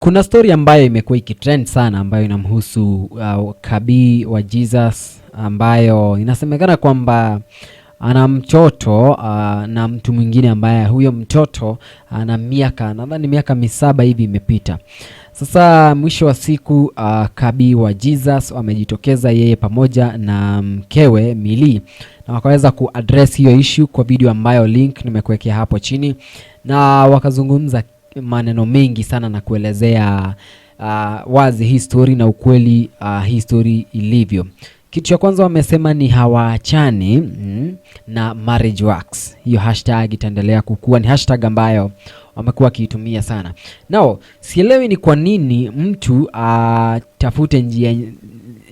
Kuna story ambayo imekuwa ikitrend sana ambayo inamhusu Kabi wa Jesus, ambayo inasemekana kwamba ana mtoto na mtu mwingine ambaye huyo mtoto ana nadhani miaka 7 hivi imepita. Sasa mwisho wa siku Kabi wa Jesus wamejitokeza yeye pamoja na mkewe Mili, na wakaweza kuaddress hiyo issue kwa video ambayo link nimekuwekea hapo chini, na wakazungumza maneno mengi sana na kuelezea wazi hii story na ukweli hii story ilivyo. Kitu cha kwanza wamesema ni hawaachani na marriage works. Hiyo hashtag itaendelea kukua, ni hashtag ambayo wamekuwa wakiitumia sana. Now, sielewi ni kwa nini mtu tafute njia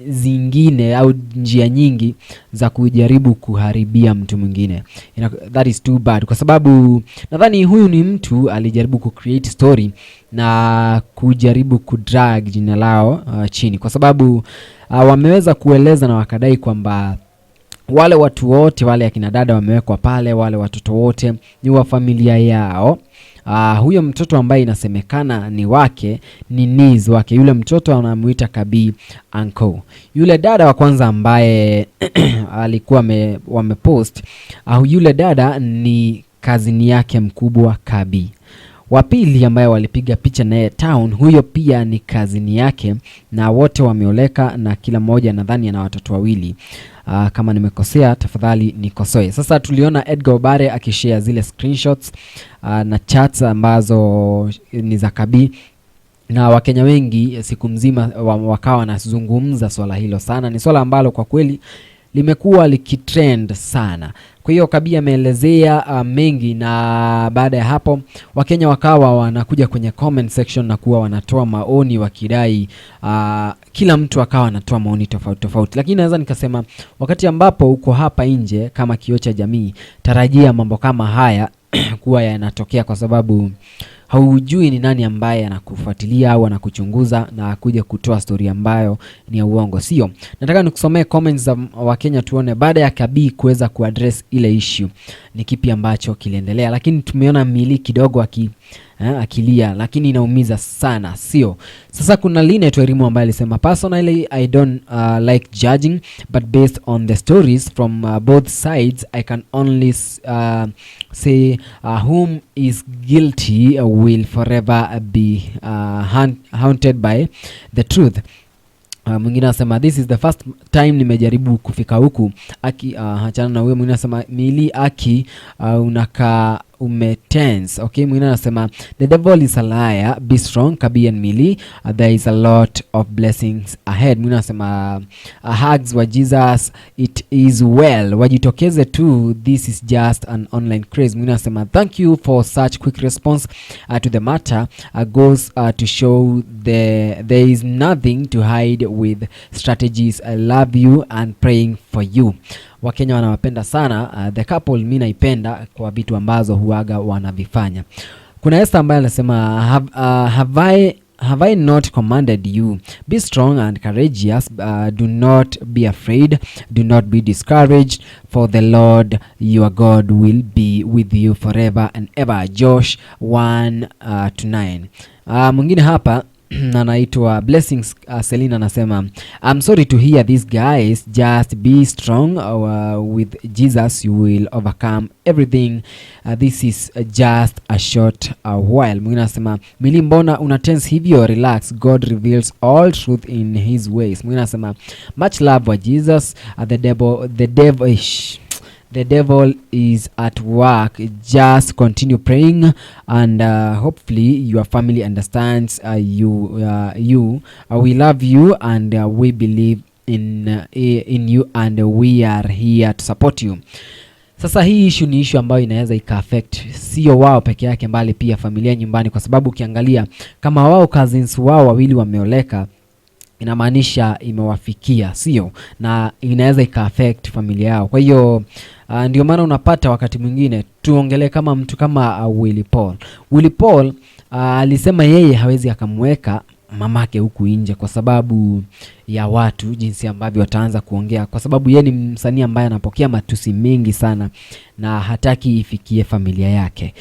zingine au njia nyingi za kujaribu kuharibia mtu mwingine. That is too bad, kwa sababu nadhani huyu ni mtu alijaribu create story na kujaribu kudrag jina lao chini, kwa sababu wameweza kueleza na wakadai kwamba wale watu wote wale akina dada wamewekwa pale, wale watoto wote ni wa familia yao. Huyo mtoto ambaye inasemekana ni wake, ni niece wake. Yule mtoto anamuita Kabi uncle. Yule dada wa kwanza ambaye alikuwa wamepost, yule dada ni kazini yake mkubwa Kabi. Wa pili ambaye walipiga picha naye town, huyo pia ni kazini yake, na wote wameoleka na kila mmoja nadhani ana watoto wawili. Kama nimekosea tafadhali nikosoe. Sasa tuliona Edgar Obare akishare zile screenshots na chats ambazo ni za Kabi, na Wakenya wengi siku mzima wakawa wanazungumza swala hilo sana. Ni swala ambalo kwa kweli limekuwa likitrend sana. Kwa hiyo Kabi ameelezea mengi, na baada ya hapo Wakenya wakawa wanakuja kwenye comment section na kuwa wanatoa maoni wakidai kila mtu akawa anatoa maoni tofauti tofauti. Lakini naweza nikasema wakati ambapo uko hapa nje kama kioo cha jamii, tarajia mambo kama haya kuwa yanatokea, kwa sababu haujui ni nani ambaye anakufuatilia au anakuchunguza na kuja kutoa story ambayo ni ya uongo, sio? Nataka nikusomee comments za Wakenya tuone baada ya Kabi kuweza kuaddress ile issue ni kipi ambacho kiliendelea. Lakini tumeona Mili kidogo akilia, lakini inaumiza sana, sio? Sasa kuna Line Twerimu ambaye alisema, personally I don't like judging, but based on the stories from both sides I can only say whom is guilty will forever be haunted by the truth. Mwingine anasema this is the first time nimejaribu kufika huku hachana na huyo. Mwingine anasema Mili unaka umetense. Okay, mwingine anasema the devil is a liar, be strong Kabi and Mili, there is a lot of blessings ahead. Mwingine anasema hugs wa Jesus, it is well, wajitokeze tu, this is just an online craze. Mwingine anasema thank you for such quick response to the matter, goes to show there is nothing to hide with strategies. I love you and praying for you. Wakenya wanawapenda sana the couple, mimi naipenda kwa vitu ambazo huaga wanavifanya. Kuna Esther ambaye anasema have I not commanded you, be strong and courageous, do not be afraid, do not be discouraged, for the Lord your God will be with you forever and ever. Josh 1:9. Mwingine hapa anaitwa Blessings Selina anasema I'm sorry to hear this guys, just be strong, with Jesus you will overcome everything, this is just a short while. Mwingine anasema Mili mbona una tense hivyo, relax, God reveals all truth in his ways. Mwingine anasema much love wa Jesus, the devil is at work, just continue praying and hopefully your family understands you. We love you and we believe in you and we are here to support you. Sasa hii issue ni issue ambayo inaweza ika-affect sio wao peke yake mbali pia familia nyumbani, kwa sababu ukiangalia kama wao cousins wao wawili wameoleka, inamaanisha imewafikia, sio? Na inaweza ika-affect familia yao. Kwa hiyo ndio maana unapata wakati mwingine tuongelee kama mtu kama Willy Paul alisema yeye hawezi akamweka mamake huku nje kwa sababu ya watu jinsi ambavyo wataanza kuongea, kwa sababu yeye ni msanii ambaye anapokea matusi mengi sana na hataki ifikie familia yake.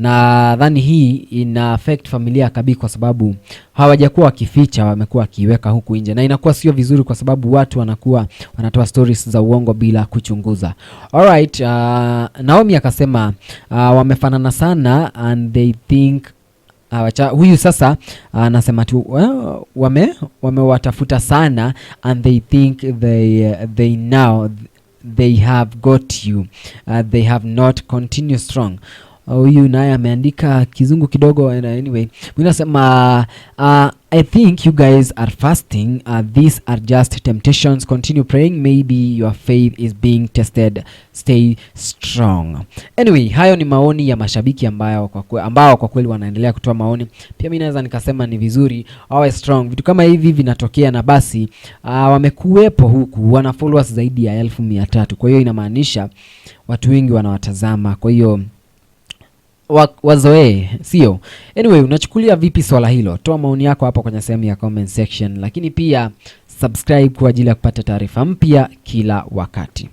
na dhani hii ina affect familia ya Kabi kwa sababu hawajakuwa wakificha, wamekuwa wakiweka huku nje, na inakuwa sio vizuri kwa sababu watu wanakuwa wanatoa stories za uongo bila kuchunguza. Alright, Naomi akasema wamefanana sana and they think huyu sasa anasema tu wamewatafuta sana and they think they now they have got you, they have not continued strong. Huyu naye ameandika kizungu kidogo. Anyway, ninasema I think you guys are fasting, these are just temptations, continue praying, maybe your faith is being tested, stay strong. Anyway, hayo ni maoni ya mashabiki ambao kwa kweli wanaendelea kutoa maoni. Pia mimi naweza nikasema ni vizuri awe strong. Vitu kama hivi vinatokea na basi wamekuwepo huku, wana followers zaidi ya 1300. Kwa hiyo inamaanisha watu wengi wanawatazama. Kwa hiyo wazoee, sio? Anyway, unachukulia vipi swala hilo? Toa maoni yako hapo kwenye sehemu ya comment section, lakini pia subscribe kwa ajili ya kupata taarifa mpya kila wakati.